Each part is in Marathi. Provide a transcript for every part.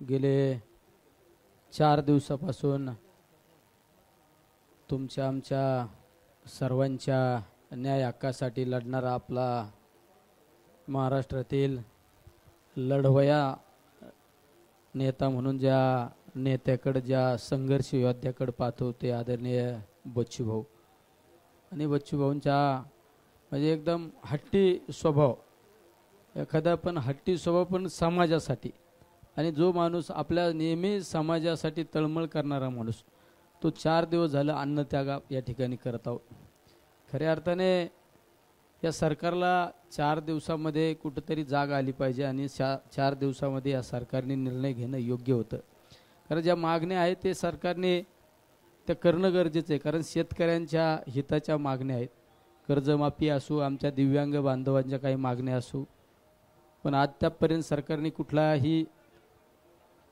गेले 4 दिवसापासून तुमच्या आमच्या सर्वांच्या न्याय हक्कासाठी लढणारा आपला महाराष्ट्रातील लढवया नेता म्हणून ज्या नेत्याकडे, ज्या संघर्ष योद्ध्याकडे पाहतो ते आदरणीय बच्चू भाऊ. आणि बच्चू भाऊंच्या म्हणजे एकदम हट्टी स्वभाव, एखादा पण हट्टी स्वभाव पण समाजासाठी. आणि जो माणूस आपल्या नेहमी समाजासाठी तळमळ करणारा माणूस, तो 4 दिवस झालं अन्नत्याग या ठिकाणी करत आहोत. खऱ्या अर्थाने या सरकारला 4 दिवसामध्ये कुठंतरी जाग आली पाहिजे आणि 4 दिवसामध्ये या सरकारने निर्णय घेणं योग्य होतं. कारण ज्या मागण्या आहेत ते सरकारने त्या करणं गरजेचं आहे. कारण शेतकऱ्यांच्या हिताच्या मागण्या आहेत. कर्जमाफी असो, आमच्या दिव्यांग बांधवांच्या काही मागण्या असो, पण आतापर्यंत सरकारने कुठलाही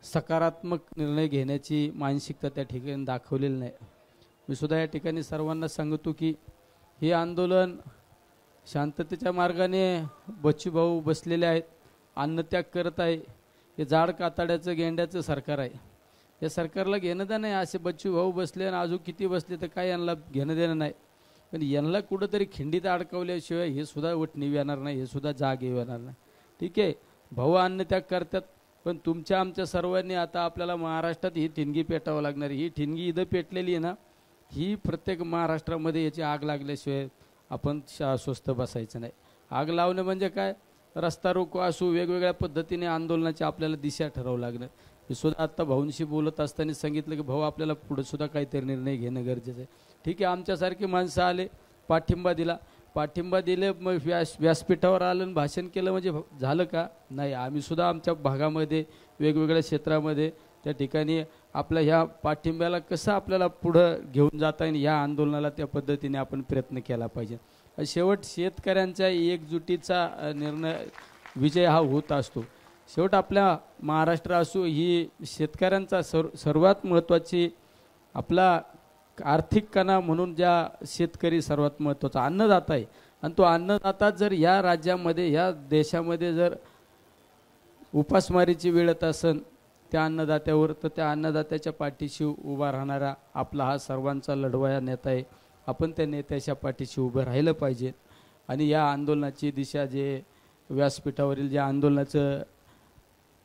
सकारात्मक निर्णय घेण्याची मानसिकता त्या ठिकाणी दाखवलेली नाही. मी सुद्धा या ठिकाणी सर्वांना सांगतो की हे आंदोलन शांततेच्या मार्गाने बच्चू भाऊ बसलेले आहेत, अन्नत्याग करत आहे. हे जाड कातड्याचं गेंड्याचं सरकार आहे. या सरकारला घेणं देणं नाही. असे बच्चू भाऊ बसले आणि अजून किती बसले तर काय यांना घेणं देणं नाही. पण यांना कुठंतरी खिंडीत अडकवल्याशिवाय हे सुद्धा वटणी येणार नाही, हे सुद्धा जाग येणार नाही. ठीक आहे, भाऊ अन्नत्याग करतात, पण तुमच्या आमच्या सर्वांनी आता आपल्याला महाराष्ट्रात ही ठिणगी पेटावं लागणार. ही ठिणगी इथं पेटलेली आहे ना, ही प्रत्येक महाराष्ट्रामध्ये याची आग लागल्याशिवाय आपण स्वस्थ बसायचं नाही. आग लावणं म्हणजे काय, रस्ता रोको असो, वेगवेगळ्या पद्धतीने आंदोलनाची आपल्याला दिशा ठरवावं लागणार. मी सुद्धा आत्ता भाऊंशी बोलत असताना सांगितलं की भाऊ आपल्याला पुढे सुद्धा काहीतरी निर्णय घेणं गरजेचं आहे. ठीक आहे, आमच्यासारखी माणसं आले, पाठिंबा दिले, मग व्यासपीठावर आलं आणि भाषण केलं म्हणजे झालं का? नाही. आम्ही सुद्धा आमच्या भागामध्ये वेगवेगळ्या क्षेत्रामध्ये त्या ठिकाणी आपल्या ह्या पाठिंब्याला कसं आपल्याला पुढं घेऊन जाता येईल, या आंदोलनाला त्या पद्धतीने आपण प्रयत्न केला पाहिजे. शेवट शेतकऱ्यांच्या एकजुटीचा निर्णय विजय हा होत असतो. शेवट आपल्या महाराष्ट्र असो, ही शेतकऱ्यांचा सर्वात महत्त्वाची आपला आर्थिक कणा म्हणून ज्या शेतकरी सर्वात महत्त्वाचा अन्नदाता आहे. आणि तो अन्नदाता जर या राज्यामध्ये, या देशामध्ये जर उपासमारीची वेळ येत असेल त्या अन्नदात्यावर, तर त्या अन्नदात्याच्या पाठीशी उभा राहणारा आपला हा सर्वांचा लढवया नेता आहे. आपण त्या नेत्याच्या पाठीशी उभं राहिलं पाहिजे. आणि या आंदोलनाची दिशा, जे व्यासपीठावरील जे आंदोलनाचं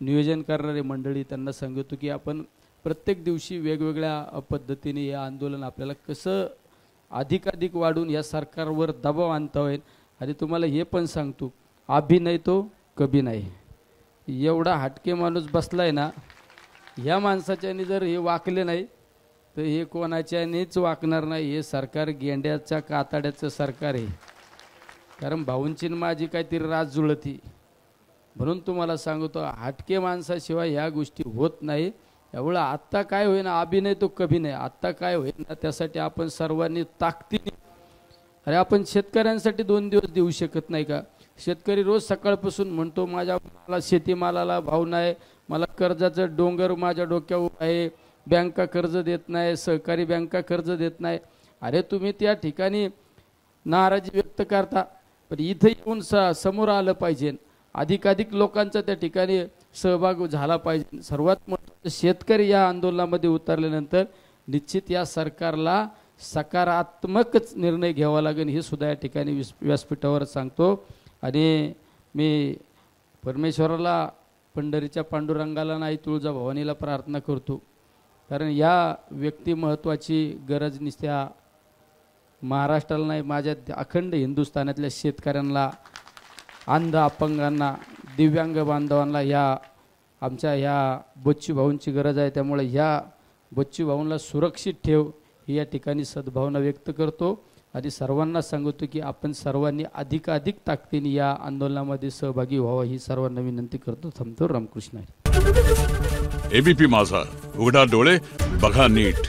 नियोजन करणारे मंडळी, त्यांना सांगतो की आपण प्रत्येक दिवशी वेगवेगळ्या पद्धतीने हे आंदोलन आपल्याला कसं अधिकाधिक वाढून या सरकारवर दबाव आणता होईल. आणि तुम्हाला हे पण सांगतो, अभी नाही तो कभी नाही. एवढा हटके माणूस बसलाय ना, ह्या माणसाच्याने जर हे वाकले नाही तर हे कोणाच्यानेच वाकणार नाही. हे सरकार गेंड्याच्या कातड्याचं सरकार आहे. कारण भाऊंची माझी काहीतरी राज जुळती. म्हणून तुम्हाला सांगतो, हटके माणसाशिवाय ह्या गोष्टी होत नाही. एवढं आत्ता काय होईना, अभिनय तो कभी नाही. आत्ता काय होईना त्यासाठी आपण सर्वांनी ताकदीने, अरे आपण शेतकऱ्यांसाठी 2 दिवस देऊ शकत नाही का? शेतकरी रोज सकाळपासून म्हणतो मला शेतीमालाला भाव नाही, मला कर्जाचं डोंगर माझ्या डोक्यावर आहे, बँका कर्ज देत नाही, सहकारी बँका कर्ज देत नाही. अरे तुम्ही त्या ठिकाणी नाराजी व्यक्त करता, पण इथं येऊन समोर आलं पाहिजे. अधिकाधिक लोकांचा त्या ठिकाणी सहभाग झाला पाहिजे. सर्वात महत्त्वाचं, शेतकरी या आंदोलनामध्ये उतरल्यानंतर निश्चित या सरकारला सकारात्मकच निर्णय घ्यावा लागेल, हे सुद्धा या ठिकाणी व्यासपीठावर सांगतो. आणि मी परमेश्वराला, पंढरीच्या पांडुरंगाला नाही, तुळजाभवानीला प्रार्थना करतो. कारण या व्यक्तिमत्वाची गरज नुसत्या महाराष्ट्राला नाही, माझ्या अखंड हिंदुस्थानातल्या शेतकऱ्यांना, अंध अपंगांना, दिव्यांग बांधवांना, या आमच्या ह्या बच्चू भाऊंची गरज आहे. त्यामुळे ह्या बच्चू भाऊंना सुरक्षित ठेव, ही या ठिकाणी सद्भावना व्यक्त करतो. आणि सर्वांना सांगतो की आपण सर्वांनी अधिकाधिक ताकदीने या आंदोलनामध्ये सहभागी व्हावं, ही सर्वांना विनंती करतो. थांबतो. रामकृष्ण. एबीपी माझा, उघडा डोळे बघा नीट.